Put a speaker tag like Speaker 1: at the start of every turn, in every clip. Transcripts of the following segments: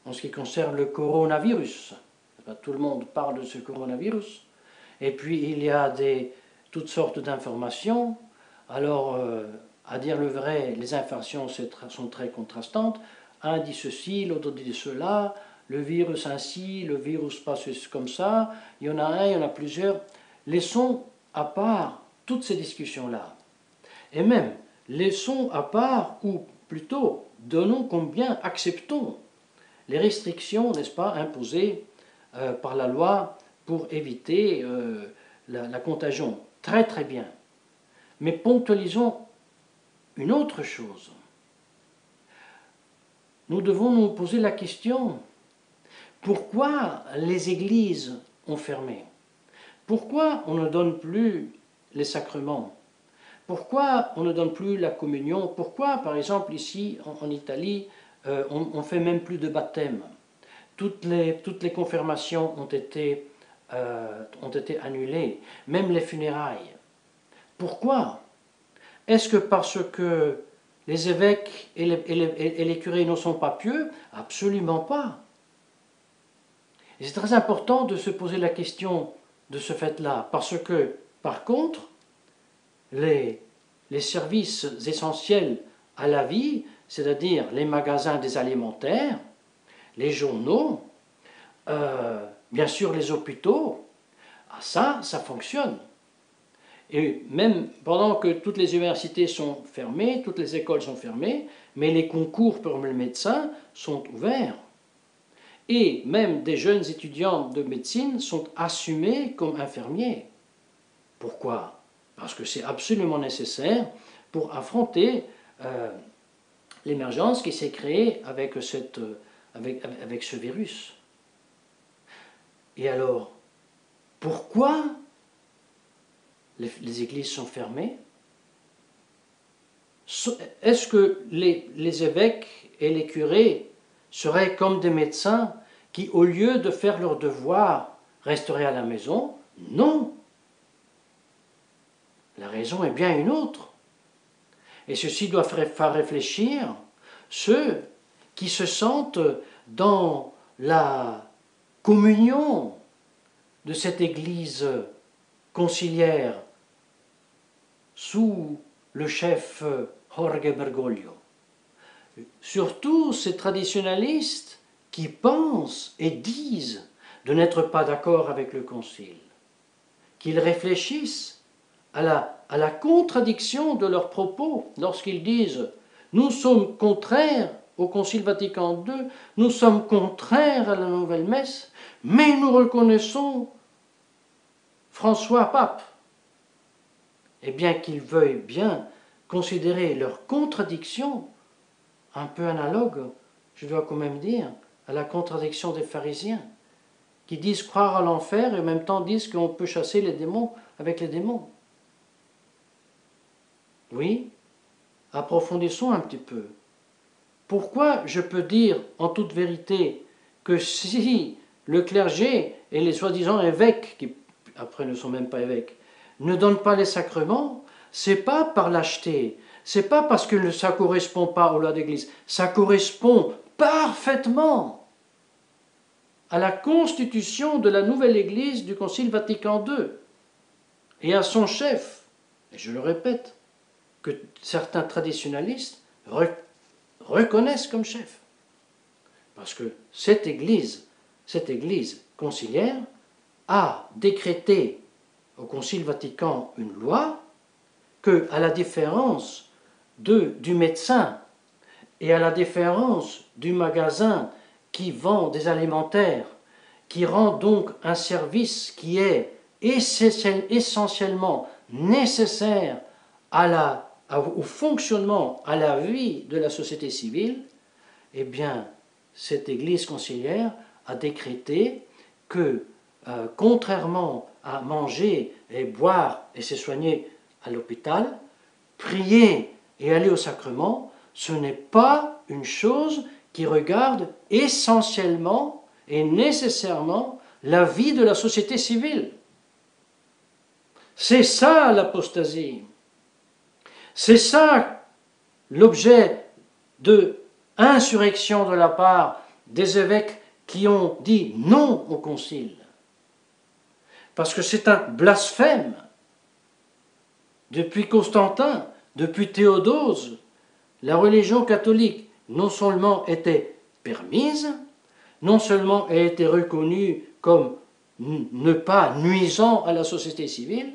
Speaker 1: en ce qui concerne le coronavirus. Tout le monde parle de ce coronavirus. Et puis il y a toutes sortes d'informations. Alors, à dire le vrai, les informations sont très contrastantes. Un dit ceci, l'autre dit cela, le virus ainsi, le virus passe comme ça, il y en a un, il y en a plusieurs. Laissons à part toutes ces discussions-là. Et même, laissons à part, ou plutôt, donnons combien, acceptons les restrictions, n'est-ce pas, imposées par la loi pour éviter la contagion. Très très bien. Mais ponctualisons une autre chose. Nous devons nous poser la question, pourquoi les églises ont fermé? Pourquoi on ne donne plus les sacrements? Pourquoi on ne donne plus la communion? Pourquoi, par exemple, ici en Italie, on ne fait même plus de baptême? Toutes les confirmations ont été annulées, même les funérailles. Pourquoi? Est-ce que parce que les évêques et les curés ne sont pas pieux? Absolument pas. Et c'est très important de se poser la question de ce fait-là, parce que, par contre, les services essentiels à la vie, c'est-à-dire les magasins des alimentaires, les journaux, bien sûr les hôpitaux, ça fonctionne. Et même pendant que toutes les universités sont fermées, toutes les écoles sont fermées, mais les concours pour les médecins sont ouverts. Et même des jeunes étudiants de médecine sont assumés comme infirmiers. Pourquoi? Parce que c'est absolument nécessaire pour affronter l'émergence qui s'est créée avec ce virus. Et alors, pourquoi les églises sont fermées? Est-ce que les évêques et les curés seraient comme des médecins qui, au lieu de faire leur devoir, resteraient à la maison? Non. La raison est bien une autre. Et ceci doit faire réfléchir ceux qui se sentent dans la communion de cette Église conciliaire sous le chef Jorge Bergoglio. Surtout ces traditionalistes qui pensent et disent de n'être pas d'accord avec le Concile, qu'ils réfléchissent à la contradiction de leurs propos lorsqu'ils disent « Nous sommes contraires au Concile Vatican II, nous sommes contraires à la nouvelle messe, mais nous reconnaissons François pape ». Et bien qu'ils veuillent bien considérer leur contradiction, un peu analogue, je dois quand même dire, à la contradiction des pharisiens, qui disent croire à l'enfer et en même temps disent qu'on peut chasser les démons avec les démons. Oui, approfondissons un petit peu. Pourquoi je peux dire en toute vérité que si le clergé et les soi-disant évêques, qui après ne sont même pas évêques, ne donnent pas les sacrements, c'est pas par lâcheté, c'est pas parce que ça ne correspond pas aux lois d'Église, ça correspond parfaitement à la constitution de la nouvelle Église du Concile Vatican II et à son chef, et je le répète, que certains traditionalistes reconnaissent comme chef. Parce que cette Église conciliaire a décrété au Concile Vatican une loi que, à la différence du médecin et à la différence du magasin qui vend des alimentaires, qui rend donc un service qui est essentiellement nécessaire au fonctionnement, à la vie de la société civile, eh bien, cette Église conciliaire a décrété que, contrairement à manger et boire et se soigner à l'hôpital, prier et aller au sacrement, ce n'est pas une chose qui regarde essentiellement et nécessairement la vie de la société civile. C'est ça l'apostasie. C'est ça l'objet de insurrection de la part des évêques qui ont dit non au concile. Parce que c'est un blasphème. Depuis Constantin, depuis Théodose, la religion catholique non seulement était permise, non seulement elle était reconnue comme ne pas nuisant à la société civile,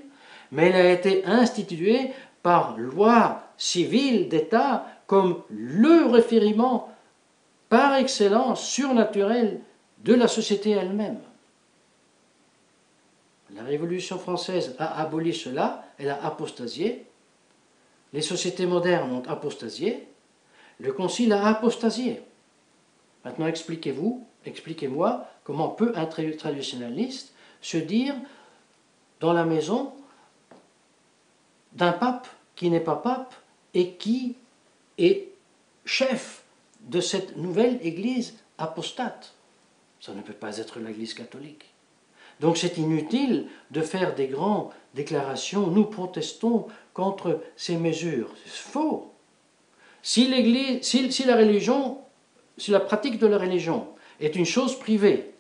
Speaker 1: mais elle a été instituée par loi civile d'État comme le référent par excellence surnaturel de la société elle-même. La Révolution française a aboli cela, elle a apostasié. Les sociétés modernes ont apostasié. Le Concile a apostasié. Maintenant expliquez-moi comment peut un traditionnaliste se dire dans la maison d'un pape qui n'est pas pape et qui est chef de cette nouvelle Église apostate. Ça ne peut pas être l'Église catholique. Donc c'est inutile de faire des grandes déclarations. Nous protestons contre ces mesures. C'est faux. Si la pratique de la religion est une chose privée,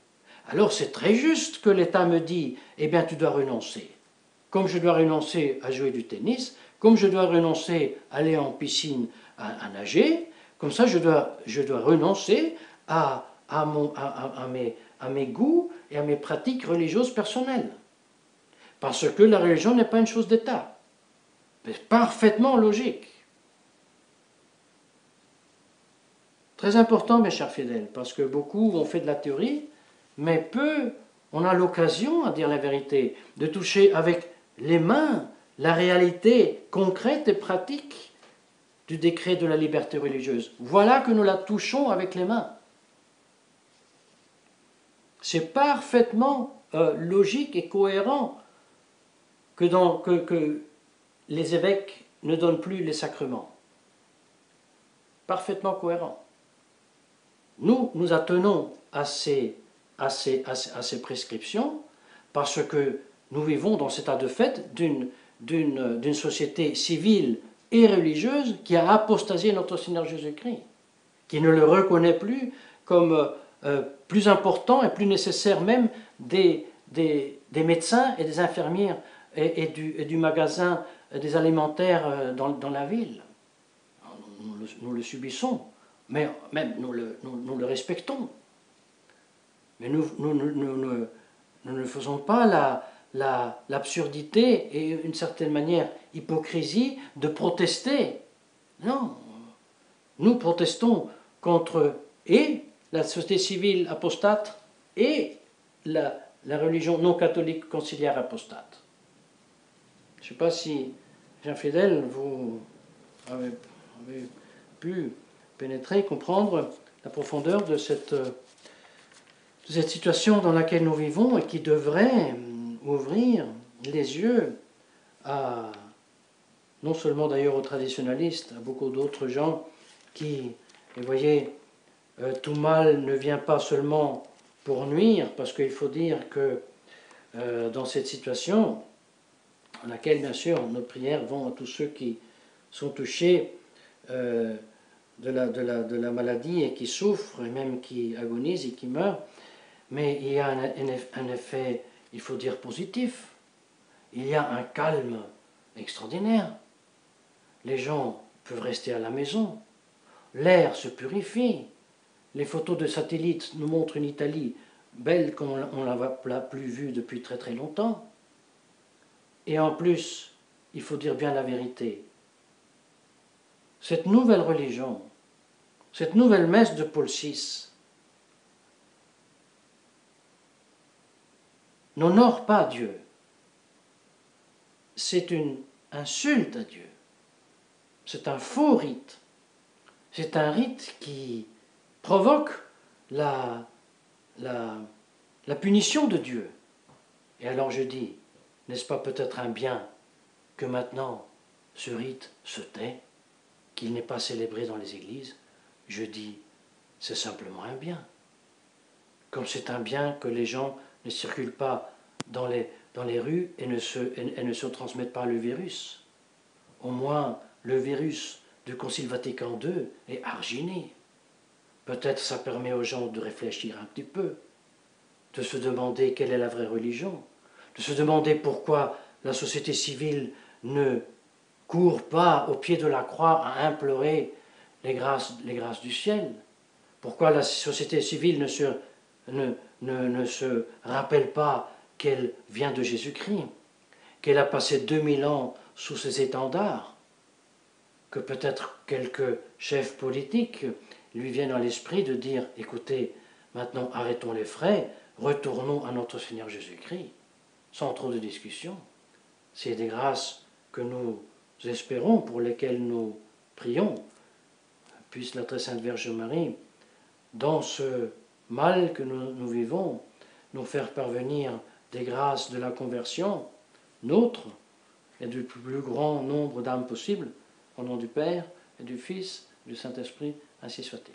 Speaker 1: alors c'est très juste que l'État me dit, eh bien tu dois renoncer. Comme je dois renoncer à jouer du tennis, comme je dois renoncer à aller en piscine à nager, comme ça je dois renoncer à mes goûts et à mes pratiques religieuses personnelles. Parce que la religion n'est pas une chose d'État. C'est parfaitement logique. Très important, mes chers fidèles, parce que beaucoup ont fait de la théorie, mais peu on a l'occasion, à dire la vérité, de toucher avec les mains la réalité concrète et pratique du décret de la liberté religieuse. Voilà que nous la touchons avec les mains. C'est parfaitement logique et cohérent que les évêques ne donnent plus les sacrements. Parfaitement cohérent. Nous attenons à ces prescriptions parce que nous vivons dans cet état de fait d'une société civile et religieuse qui a apostasié notre Seigneur Jésus-Christ, qui ne le reconnaît plus comme plus important et plus nécessaire même des médecins et des infirmières et du magasin des alimentaires dans la ville. Nous le subissons, mais même nous le respectons. Mais nous ne faisons pas l'absurdité et une certaine manière hypocrisie de protester. Non, nous protestons contre et la société civile apostate et la religion non catholique conciliaire apostate. Je ne sais pas si, Jean Fidèle, vous avez pu pénétrer, comprendre la profondeur de cette situation dans laquelle nous vivons et qui devrait ouvrir les yeux à, non seulement d'ailleurs aux traditionalistes, à beaucoup d'autres gens qui, vous voyez, tout mal ne vient pas seulement pour nuire, parce qu'il faut dire que dans cette situation, dans laquelle bien sûr nos prières vont à tous ceux qui sont touchés de la maladie et qui souffrent, et même qui agonisent et qui meurent, mais il y a un effet, il faut dire, positif. Il y a un calme extraordinaire. Les gens peuvent rester à la maison. L'air se purifie. Les photos de satellites nous montrent une Italie belle comme on ne l'a plus vue depuis très très longtemps. Et en plus, il faut dire bien la vérité. Cette nouvelle religion, cette nouvelle messe de Paul VI, n'honore pas Dieu. C'est une insulte à Dieu. C'est un faux rite. C'est un rite qui provoque la punition de Dieu. Et alors je dis, n'est-ce pas peut-être un bien que maintenant ce rite se tait, qu'il n'est pas célébré dans les églises? Je dis, c'est simplement un bien. Comme c'est un bien que les gens ne circulent pas dans les rues et ne se transmettent pas le virus. Au moins, le virus du Concile Vatican II est arginé. peut-être ça permet aux gens de réfléchir un petit peu, de se demander quelle est la vraie religion, de se demander pourquoi la société civile ne court pas au pied de la croix à implorer les grâces du ciel, pourquoi la société civile ne se rappelle pas qu'elle vient de Jésus-Christ, qu'elle a passé 2000 ans sous ses étendards, que peut-être quelques chefs politiques lui viennent à l'esprit de dire « Écoutez, maintenant arrêtons les frais, retournons à notre Seigneur Jésus-Christ », sans trop de discussion. C'est des grâces que nous espérons, pour lesquelles nous prions. Puisse la très sainte Vierge Marie, dans ce mal que nous vivons, nous faire parvenir des grâces de la conversion, nôtres, et du plus grand nombre d'âmes possible, au nom du Père, et du Fils, et du Saint-Esprit, ainsi soit-il.